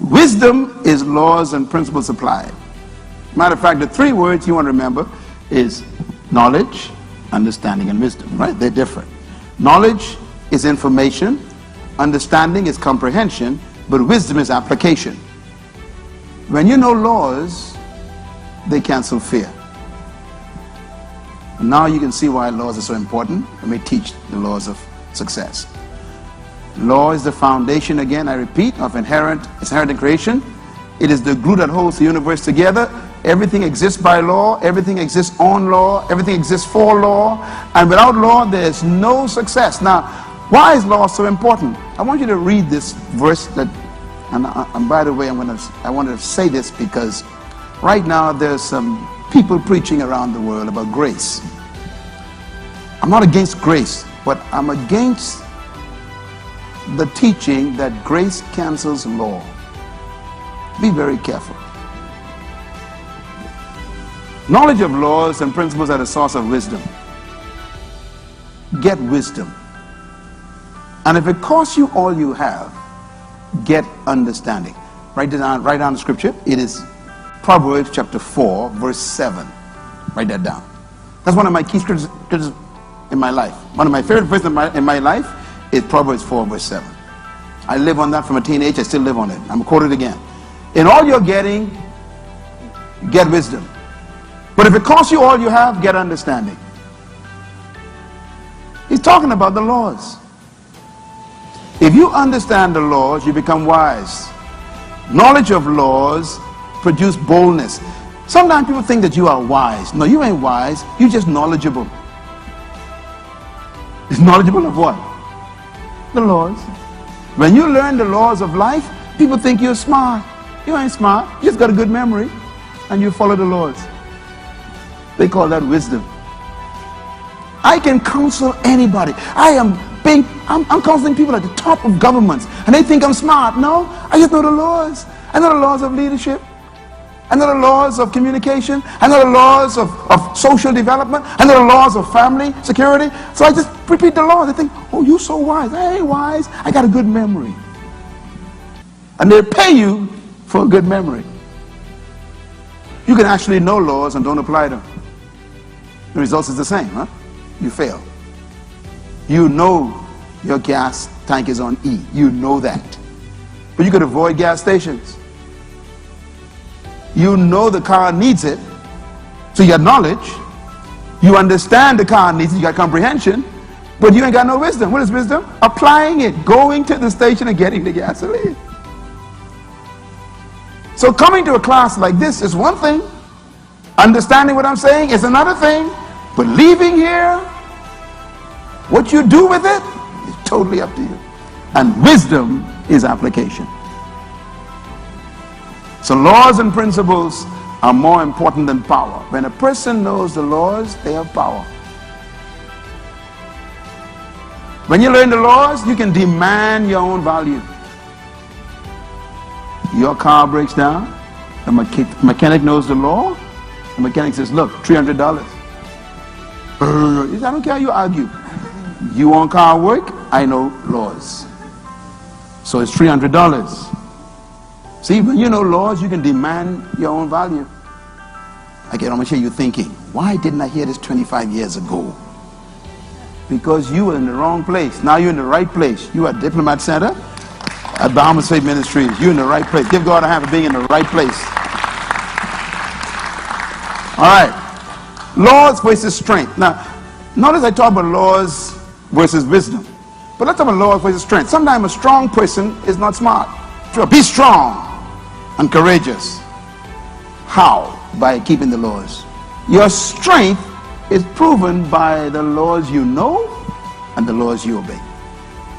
Wisdom is laws and principles applied. Matter of fact, the three words you want to remember is knowledge, understanding, and wisdom, right? They're different. Knowledge is information, understanding is comprehension, but wisdom is application. When you know laws, they cancel fear. And now you can see why laws are so important. Let me teach the laws of success. Law is the foundation, again, I repeat, of inherent in creation. It is the glue that holds the universe together. Everything exists by law, everything exists on law, everything exists for law, and without law there is no success. Now, why is law so important? I want you to read this verse that, and by the way, I want to say this because right now there's some people preaching around the world about grace. I'm not against grace, but I'm against the teaching that grace cancels law. Be very careful. Knowledge of laws and principles are the source of wisdom. Get wisdom. And if it costs you all you have, get understanding. Write down the scripture. It is Proverbs chapter 4, verse 7. Write that down. That's one of my key scriptures in my life. One of my favorite verses in my life is Proverbs 4, verse 7. I live on that from a teenage. I still live on it. I'm quoted again. In all you're getting, get wisdom. But if it costs you all you have, get understanding. He's talking about the laws. If you understand the laws, you become wise. Knowledge of laws produce boldness. Sometimes people think that you are wise. No, you ain't wise. You're just knowledgeable. It's knowledgeable of what? The laws. When you learn the laws of life, people think you're smart. You ain't smart. You just got a good memory and you follow the laws. They call that wisdom. I can counsel anybody. I'm counseling people at the top of governments and they think I'm smart. No, I just know the laws. I know the laws of leadership. I know the laws of communication. I know the laws of social development. I know the laws of family security. So I just repeat the laws. They think, oh, you're so wise. I ain't wise. I got a good memory. And they pay you for a good memory. You can actually know laws and don't apply them. The result is the same, huh? You fail. You know your gas tank is on E. You know that. But you could avoid gas stations. You know the car needs it. So you got knowledge. You understand the car needs it. You got comprehension. But you ain't got no wisdom. What is wisdom? Applying it. Going to the station and getting the gasoline. So coming to a class like this is one thing. Understanding what I'm saying is another thing. But leaving here, what you do with it is totally up to you. And wisdom is application. So laws and principles are more important than power. When a person knows the laws, they have power. When you learn the laws, you can demand your own value. Your car breaks down, the mechanic knows the law. The mechanic says, look, $300. I don't care how you argue. You want car work? I know laws. So it's $300. See, when you know laws, you can demand your own value. Again, I'm going to hear you thinking, why didn't I hear this 25 years ago? Because you were in the wrong place. Now you're in the right place. You at Diplomat Center, at Bahamas Faith Ministries. You're in the right place. Give God a hand for being in the right place. All right. Laws versus strength. Now, notice I talk about laws versus wisdom. But let's talk about laws versus strength. Sometimes a strong person is not smart. Be strong and courageous. How? By keeping the laws. Your strength is proven by the laws you know and the laws you obey.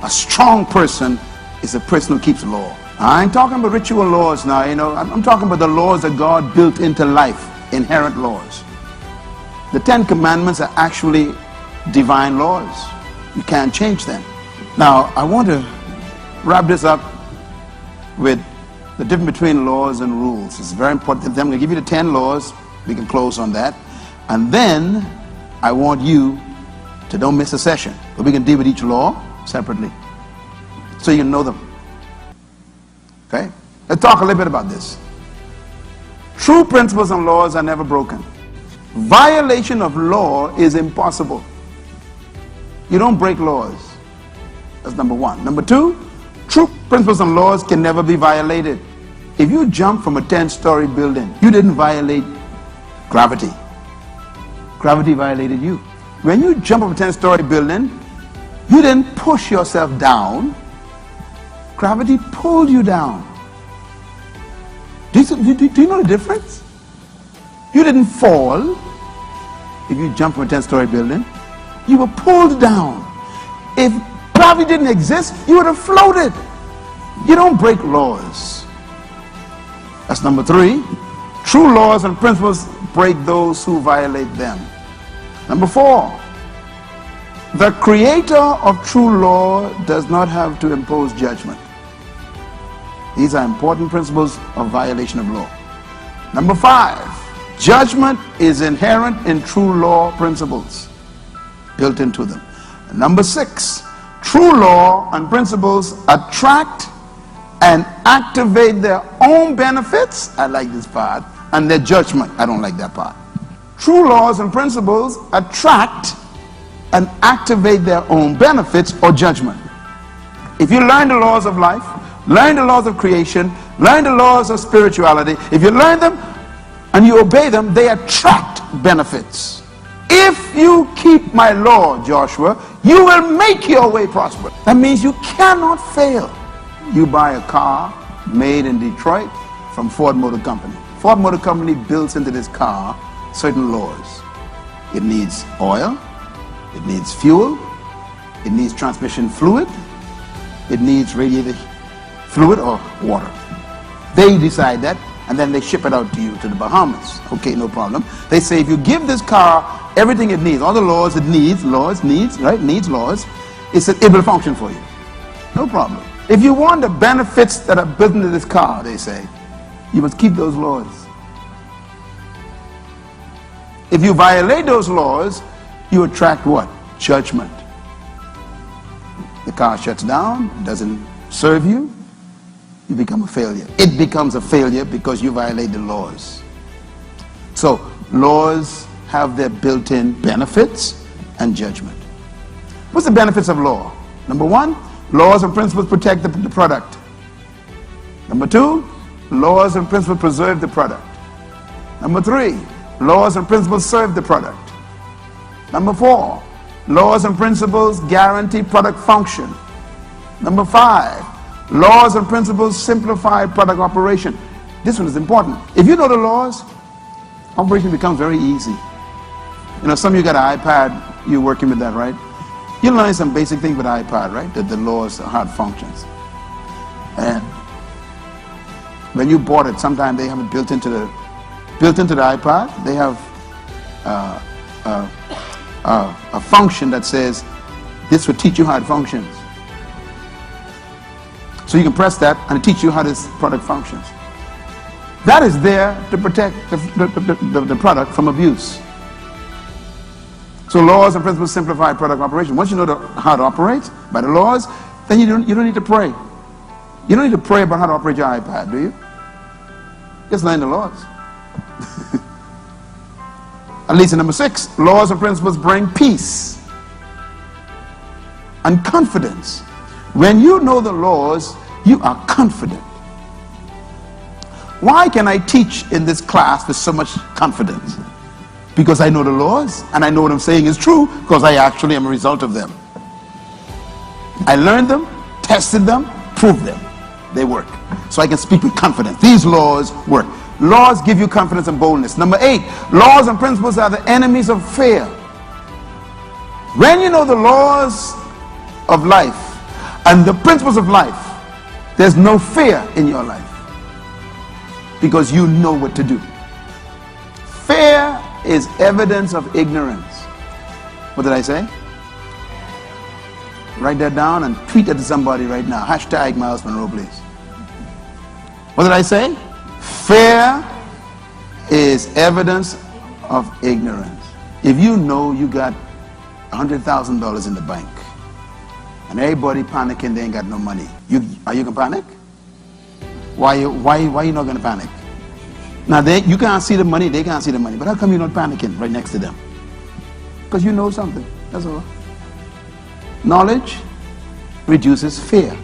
A strong person is a person who keeps law. I ain't talking about ritual laws now, I'm talking about the laws that God built into life, inherent laws. The 10 Commandments are actually divine laws. You can't change them. Now, I want to wrap this up with the difference between laws and rules. It's very important. I'm going to give you the 10 laws. We can close on that. And then I want you to don't miss a session. But we can deal with each law separately so you can know them. Okay? Let's talk a little bit about this. True principles and laws are never broken. Violation of law is impossible. You don't break laws. That's number one. Number two, true principles and laws can never be violated. If you jump from a 10-story building, you didn't violate gravity. Gravity violated you. When you jump from a 10-story building, you didn't push yourself down. Gravity pulled you down. Do you know the difference? You didn't fall if you jump from a 10-story building. You were pulled down. If gravity didn't exist, you would have floated. You don't break laws. That's number three. True laws and principles break those who violate them. Number four, the creator of true law does not have to impose judgment. These are important principles of violation of law. Number five, judgment is inherent in true law principles, built into them. Number six, true law and principles attract and activate their own benefits. I like this part. And their judgment. I don't like that part. True laws and principles attract and activate their own benefits or judgment. If you learn the laws of life, learn the laws of creation, learn the laws of spirituality, if you learn them and you obey them, they attract benefits. If you keep my law, Joshua, you will make your way prosperous. That means you cannot fail. You buy a car made in Detroit from Ford Motor Company. Ford Motor Company builds into this car certain laws. It needs oil, it needs fuel, it needs transmission fluid, it needs radiator fluid or water. They decide that, and then they ship it out to you to the Bahamas. Okay, no problem. They say if you give this car everything it needs, all the laws it needs, needs laws, it will function for you. No problem. If you want the benefits that are built into this car, they say, you must keep those laws. If you violate those laws, you attract what? Judgment. The car shuts down, doesn't serve you, you become a failure. It becomes a failure because you violate the laws. So, laws have their built-in benefits and judgment. What's the benefits of law? Number one, laws and principles protect the product. Number two, laws and principles preserve the product. Number three, laws and principles serve the product. Number four, laws and principles guarantee product function. Number five, laws and principles simplify product operation. This one is important. If you know the laws, operation becomes very easy. You know, some of you got an iPad, you're working with that, right? You learn some basic things with iPad, right? That the laws, how it functions. And when you bought it, sometimes they have it built into the iPad. They have a function that says this will teach you how it functions. So you can press that and it teach you how this product functions. That is there to protect the product from abuse. So laws and principles simplify product operation. Once you know how to operate by the laws, then you don't need to pray. You don't need to pray about how to operate your iPad, do you? Just learn the laws. At least in number six, laws and principles bring peace and confidence. When you know the laws, you are confident. Why can I teach in this class with so much confidence? Because I know the laws and I know what I'm saying is true because I actually am a result of them. I learned them, tested them, proved them. They work. So I can speak with confidence. These laws work. Laws give you confidence and boldness. Number 8, laws and principles are the enemies of fear. When you know the laws of life and the principles of life, there's no fear in your life because you know what to do. Fear is evidence of ignorance. What did I say? Write that down and tweet it to somebody right now. Hashtag Myles Munroe, please. What did I say? Fear is evidence of ignorance. If you know you got $100,000 in the bank and everybody panicking, they ain't got no money, are you gonna panic? Why you not going to panic? Now you can't see the money, they can't see the money, but how come you're not panicking right next to them? Because you know something, that's all. Knowledge reduces fear.